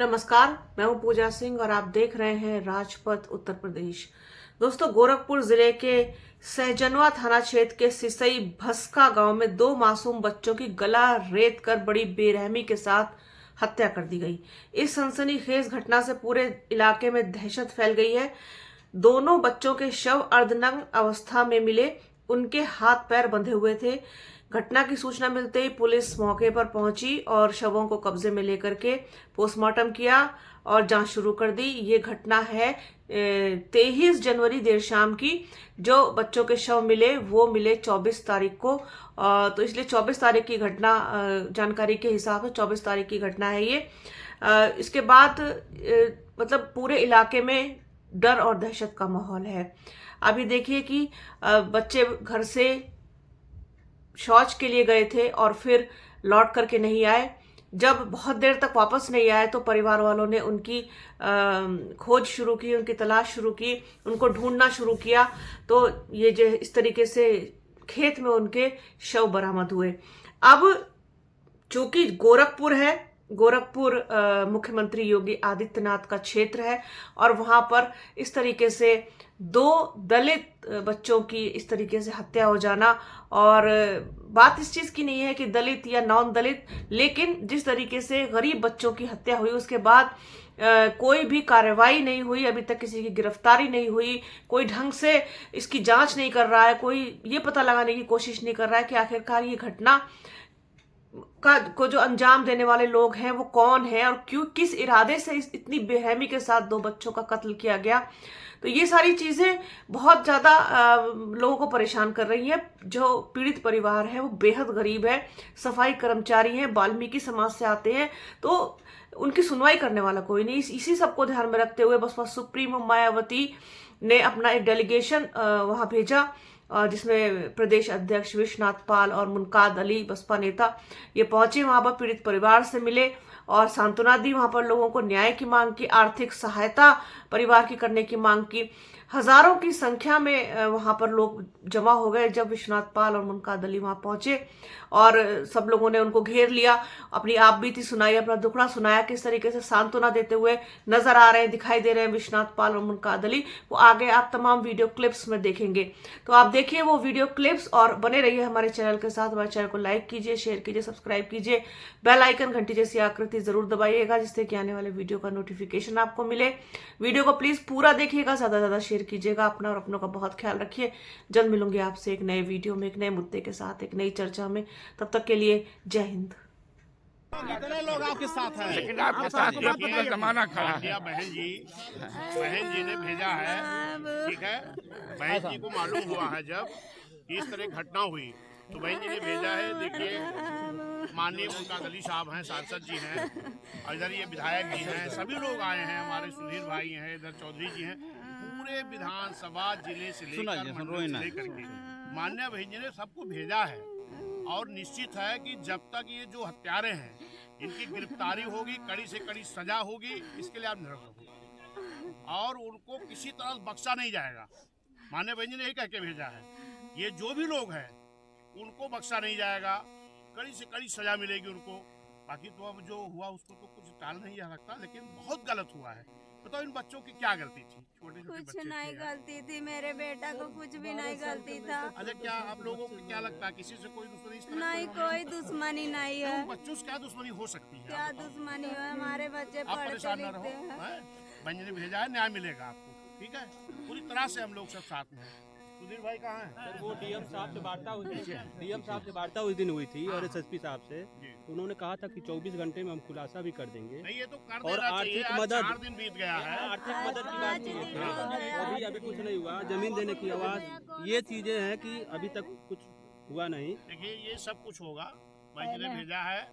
नमस्कार, मैं हूं पूजा सिंह और आप देख रहे हैं राजपथ उत्तर प्रदेश। दोस्तों, गोरखपुर जिले के सहजनवा थाना क्षेत्र के सिसई भस्का गांव में दो मासूम बच्चों की गला रेत कर बड़ी बेरहमी के साथ हत्या कर दी गई। इस सनसनीखेज घटना से पूरे इलाके में दहशत फैल गई है। दोनों बच्चों के शव अर्धनग्न अवस्था में मिले, उनके हाथ पैर बंधे हुए थे। घटना की सूचना मिलते ही पुलिस मौके पर पहुंची और शवों को कब्जे में लेकर के पोस्टमार्टम किया और जांच शुरू कर दी। ये घटना है 23 जनवरी देर शाम की। जो बच्चों के शव मिले वो मिले 24 तारीख को। तो इसलिए 24 तारीख की घटना, जानकारी के हिसाब से 24 तारीख की घटना है ये। इसके बाद मतलब पूरे इलाके में डर और दहशत का माहौल है। अभी देखिए कि बच्चे घर से शौच के लिए गए थे और फिर लौट करके नहीं आए। जब बहुत देर तक वापस नहीं आए तो परिवार वालों ने उनकी खोज शुरू की, उनकी तलाश शुरू की, उनको ढूंढना शुरू किया। तो ये जो इस तरीके से खेत में उनके शव बरामद हुए। अब चूंकि गोरखपुर है, गोरखपुर मुख्यमंत्री योगी आदित्यनाथ का क्षेत्र है और वहां पर इस तरीके से दो दलित बच्चों की इस तरीके से हत्या हो जाना, और बात इस चीज की नहीं है कि दलित या नॉन दलित, लेकिन जिस तरीके से गरीब बच्चों की हत्या हुई उसके बाद कोई भी कार्रवाई नहीं हुई, अभी तक किसी की गिरफ्तारी नहीं हुई, कोई ढंग से इसकी जांच नहीं कर रहा है, कोई ये पता लगाने की कोशिश नहीं कर रहा है कि आखिरकार ये घटना को जो अंजाम देने वाले लोग हैं वो कौन है और क्यों, किस इरादे से इतनी बेरहमी के साथ दो बच्चों का कत्ल किया गया। तो ये सारी चीजें बहुत ज्यादा लोगों को परेशान कर रही है। जो पीड़ित परिवार है वो बेहद गरीब है, सफाई कर्मचारी हैं, वाल्मीकि समाज से आते हैं, तो उनकी सुनवाई करने वाला कोई नहीं। इसी सबको ध्यान में रखते हुए बसपा सुप्रीमो मायावती ने अपना एक डेलीगेशन वहां भेजा, जिसमें प्रदेश अध्यक्ष विश्वनाथ पाल और मुनकाद अली बसपा नेता ये पहुंचे, वहां पर पीड़ित परिवार से मिले और सांत्वना दी, वहां पर लोगों को न्याय की मांग की, आर्थिक सहायता परिवार की करने की मांग की। हजारों की संख्या में वहां पर लोग जमा हो गए जब विश्वनाथ पाल और मुनकाद अली वहां पहुंचे और सब लोगों ने उनको घेर लिया, अपनी आप बीती सुनाई, अपना दुखड़ा सुनाया। किस तरीके से सांत्वना देते हुए नजर आ रहे हैं, दिखाई दे रहे हैं विश्वनाथ पाल और मुनकाद अली, वो आगे आप तमाम वीडियो क्लिप्स में देखेंगे। तो आप देखिए वो वीडियो क्लिप्स और बने रहिए हमारे चैनल के साथ। हमारे चैनल को लाइक कीजिए, शेयर कीजिए, सब्सक्राइब कीजिए, बेल आइकन घंटी जैसी आकृति जरूर दबाइएगा जिससे कि आने वाले वीडियो का नोटिफिकेशन आपको मिले। वीडियो को प्लीज पूरा देखिएगा, ज्यादा से ज्यादा शेयर कीजिएगा। अपना और अपनों का बहुत ख्याल रखिए। जल्द मिलूंगी आपसे एक नए वीडियो में, एक नए मुद्दे के साथ, एक नई चर्चा में। तब तक के लिए जय हिंद। कितने लोग आपके साथ हैं? लेकिन आपके साथ में पूरा जमाना खड़ा है। बहन जी ने भेजा है, ठीक है। बहन जी को मालूम हुआ है जब इस तरह घटना हुई तो बहन जी ने भेजा है। देखिए, माननीय मुनकाद अली साहब हैं, सांसद जी हैं, और इधर ये विधायक जी हैं, सभी लोग आए हैं, हमारे सुधीर भाई हैं, इधर चौधरी जी हैं, पूरे विधानसभा जिले से लेकर के माननीय बहन जी ने सबको भेजा है। और निश्चित है कि जब तक ये जो हत्यारे हैं इनकी गिरफ्तारी होगी, कड़ी से कड़ी सजा होगी, इसके लिए आप निर्भर होगी और उनको किसी तरह बख्शा नहीं जाएगा। माननीय बहन जी ने यही कह के भेजा है, ये जो भी लोग हैं उनको बख्शा नहीं जाएगा, कड़ी से कड़ी सजा मिलेगी उनको। बाकी तो अब जो हुआ उसको तो कुछ टाल नहीं जा सकता, लेकिन बहुत गलत हुआ है। बताओ इन बच्चों की क्या गलती थी? छोटे छोटे बच्चे कुछ नहीं गलती थी, मेरे बेटा को कुछ भी नहीं गलती था। अच्छा, क्या आप लोगों को क्या लगता है किसी से कोई दुश्मनी इस तरह नहीं, कोई दुश्मनी नहीं है। बच्चों से क्या दुश्मनी हो सकती है? क्या दुश्मनी है? हमारे बच्चे आप पढ़ते परेशान न रहो, लिखते हैं। बहन ने भेजा है, न्याय मिलेगा आपको, ठीक है। पूरी तरह से हम लोग सब साथ में हैं। सुधीर भाई कहाँ हैं? सर, वो डीएम साहब से वार्ता हुई थी, डीएम साहब से वार्ता उस दिन हुई थी और एसएसपी साहब से, तो उन्होंने कहा था कि 24 घंटे में हम खुलासा भी कर देंगे। नहीं, ये तो कर और देना चाहिए। आर्थिक आज मदद, 4 दिन बीत गया है। आर्थिक मदद की बात की थी, अभी कुछ नहीं हुआ। जमीन देने की आवाज, ये चीजें हैं कि अभी तक कुछ हुआ नहीं। देखिए, ये सब कुछ होगा। भाई जी ने भेजा है।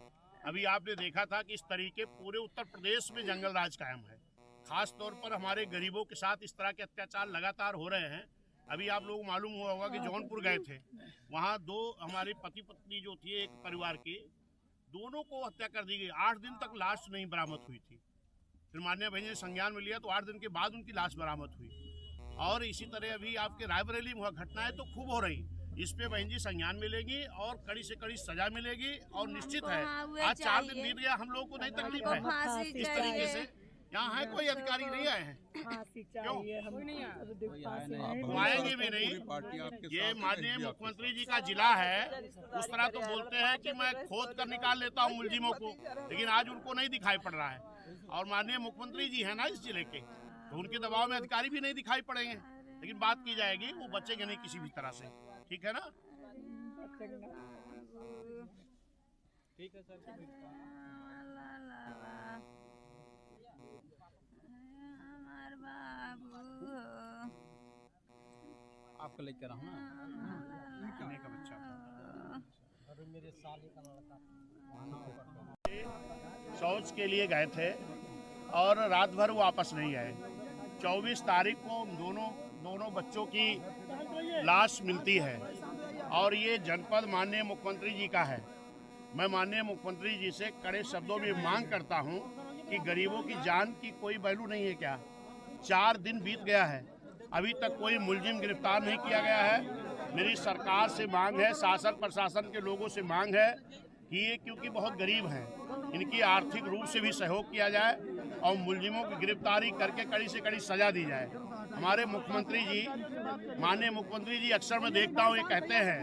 अभी आपने देखा था कि इस तरीके पूरे उत्तर प्रदेश में जंगल राज कायम है। खास तौर पर हमारे गरीबों के साथ इस तरह के अत्याचार लगातार हो रहे हैं। अभी आप लोग मालूम हुआ होगा कि जौनपुर गए थे, वहाँ दो हमारे पति पत्नी जो थी एक परिवार के, दोनों को हत्या कर दी गई। 8 दिन तक लाश नहीं बरामद हुई थी। फिर माननीय बहन ने संज्ञान में लिया तो 8 दिन के बाद उनकी लाश बरामद हुई। और इसी तरह अभी आपके रायबरेली में घटनाएं तो खूब हो रही, इस पे बहन जी संज्ञान मिलेगी और कड़ी से कड़ी सजा मिलेगी और निश्चित है हमको आज 4 दिन चाहिए। बीत गया, हम लोगों को नहीं तकलीफ हमको है फांसी इस तरीके से। चाहिए। यहाँ है कोई अधिकारी नहीं आए हैं, क्यों वो आएंगे भी नहीं। ये माननीय मुख्यमंत्री जी का जिला है, उस तरह तो बोलते हैं कि मैं खोद कर निकाल लेता हूँ मुलजिमों को, लेकिन आज उनको नहीं दिखाई पड़ रहा है। और माननीय मुख्यमंत्री जी है ना इस जिले के, तो उनके दबाव में अधिकारी भी नहीं दिखाई पड़ेंगे, लेकिन बात की जाएगी, वो बचेंगे नहीं किसी भी तरह से। ठीक है ना। ठीक है सर। हमार बाबू आपको लेकर आऊँ ना कहने का बच्चा मेरे साले का लड़का शौच के लिए गए थे और रात भर वापस नहीं आए। 24 तारीख को दोनों बच्चों की लाश मिलती है और ये जनपद माननीय मुख्यमंत्री जी का है। मैं माननीय मुख्यमंत्री जी से कड़े शब्दों में मांग करता हूं कि गरीबों की जान की कोई वैल्यू नहीं है क्या। 4 दिन बीत गया है, अभी तक कोई मुलजिम गिरफ्तार नहीं किया गया है। मेरी सरकार से मांग है, शासन प्रशासन के लोगों से मांग है कि ये क्योंकि बहुत गरीब हैं, इनकी आर्थिक रूप से भी सहयोग किया जाए और मुलजिमों की गिरफ्तारी करके कड़ी से कड़ी सजा दी जाए। हमारे मुख्यमंत्री जी, माननीय मुख्यमंत्री जी, अक्सर मैं देखता हूँ ये कहते हैं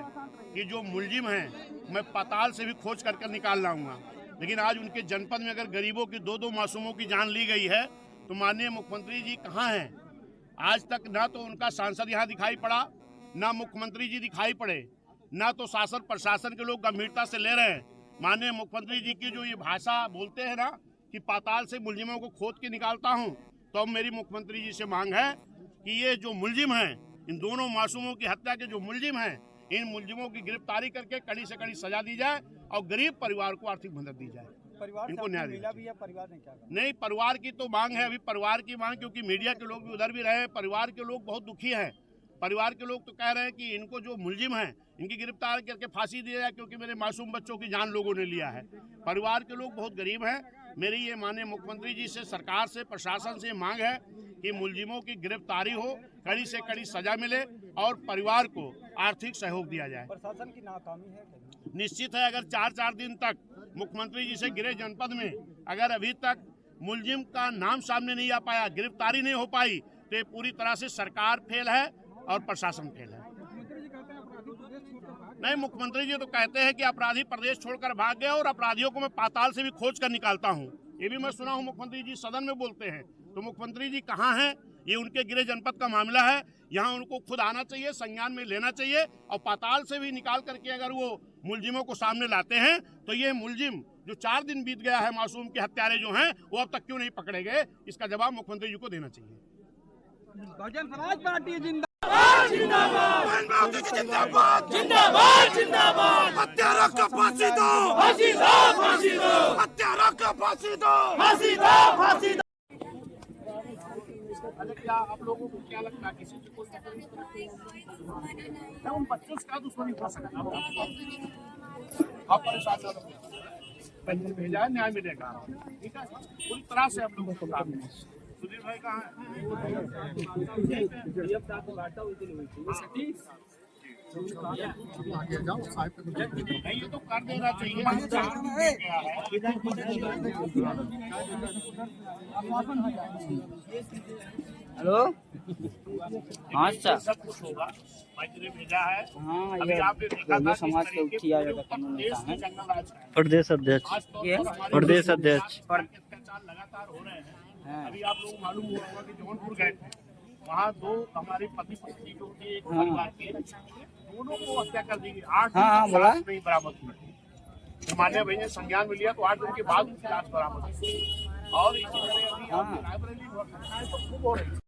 कि जो मुलजिम हैं मैं पाताल से भी खोज करके निकाल लाऊंगा, लेकिन आज उनके जनपद में अगर गरीबों की 2-2 मासूमों की जान ली गई है तो माननीय मुख्यमंत्री जी कहाँ हैं? आज तक ना तो उनका सांसद यहाँ दिखाई पड़ा, ना मुख्यमंत्री जी दिखाई पड़े, ना तो शासन प्रशासन के लोग गंभीरता से ले रहे हैं। माननीय मुख्यमंत्री जी की जो ये भाषा बोलते हैं ना कि पाताल से मुलजिमों को खोद के निकालता हूँ, तो अब मेरी मुख्यमंत्री जी से मांग है कि ये जो मुलजिम हैं, इन दोनों मासूमों की हत्या के जो मुलजिम हैं, इन मुलजिमों की गिरफ्तारी करके कड़ी से कड़ी सजा दी जाए और गरीब परिवार को आर्थिक मदद दी जाए। परिवार इनको न्याय मिला भी है, परिवार ने क्या नहीं, परिवार की तो मांग है, अभी परिवार की मांग, क्योंकि मीडिया के लोग भी उधर भी रहे, परिवार के लोग बहुत दुखी हैं। परिवार के लोग तो कह रहे हैं कि इनको जो मुलजिम हैं इनकी गिरफ्तार करके फांसी दिया जाए, क्योंकि मेरे मासूम बच्चों की जान लोगों ने लिया है। परिवार के लोग बहुत गरीब हैं। मेरी ये माननीय मुख्यमंत्री जी से, सरकार से, प्रशासन से मांग है कि मुलजिमों की गिरफ्तारी हो, कड़ी से कड़ी सजा मिले और परिवार को आर्थिक सहयोग दिया जाए। प्रशासन की नाकामी है। निश्चित है, अगर 4-4 दिन तक मुख्यमंत्री जी से गिरे जनपद में अगर अभी तक मुलजिम का नाम सामने नहीं आ पाया, गिरफ्तारी नहीं हो पाई, तो ये पूरी तरह से सरकार फेल है और प्रशासन फेल है। नहीं, मुख्यमंत्री जी तो कहते हैं कि अपराधी प्रदेश छोड़कर भाग गए और अपराधियों को मैं पाताल से भी खोज कर निकालता हूं। ये भी मैं सुना हूं मुख्यमंत्री जी सदन में बोलते हैं। तो मुख्यमंत्री जी कहां हैं? ये उनके गृह जनपद का मामला है, यहाँ उनको खुद आना चाहिए, संज्ञान में लेना चाहिए और पाताल से भी निकाल करके अगर वो मुलजिमों को सामने लाते हैं तो ये मुलजिम जो 4 दिन बीत गया है, मासूम के हत्यारे जो हैं, वो अब तक क्यों नहीं पकड़े गए, इसका जवाब मुख्यमंत्री जी को देना चाहिए। बहुजन समाज पार्टी जिंदाबाद जिंदाबाद जिंदाबाद जिंदाबाद। हत्यारों को फांसी दो, फांसी दो, फांसी दो। हत्यारों को फांसी दो, फांसी दो, फांसी दो। क्या आप लोगों को क्या लगता है किसी को उन बच्चों से क्या दुश्मनी हो सकता है? आप परेशान ना हो, पहले भेजा है, न्याय मिलेगा। ठीक है, पूरी तरह से हम लोगों को काम है। सुधीर भाई कहाँ नहीं, ये तो कर देना चाहिए। हेलो, हाँ सर, सब कुछ होगा, मैंने भेजा है। हाँ, अभी आपने देखा था समाज के उठिया प्रदेश अध्यक्ष, प्रदेश अध्यक्ष। अत्याचार लगातार हो रहे हैं। अभी आप लोग मालूम हुआ होगा कि जौनपुर गए थे, वहाँ 2 हमारे पति पत्नी जो थे, एक परिवार के, दोनों को हत्या कर दी गई। 8 दिन लाश नहीं बरामद हुई। मान्य भैया संज्ञान में लिया तो 8 दिन के बाद उनकी लाश बरामद हुई। और इसी तरह अभी रायबरेली तो खूब हो रही है।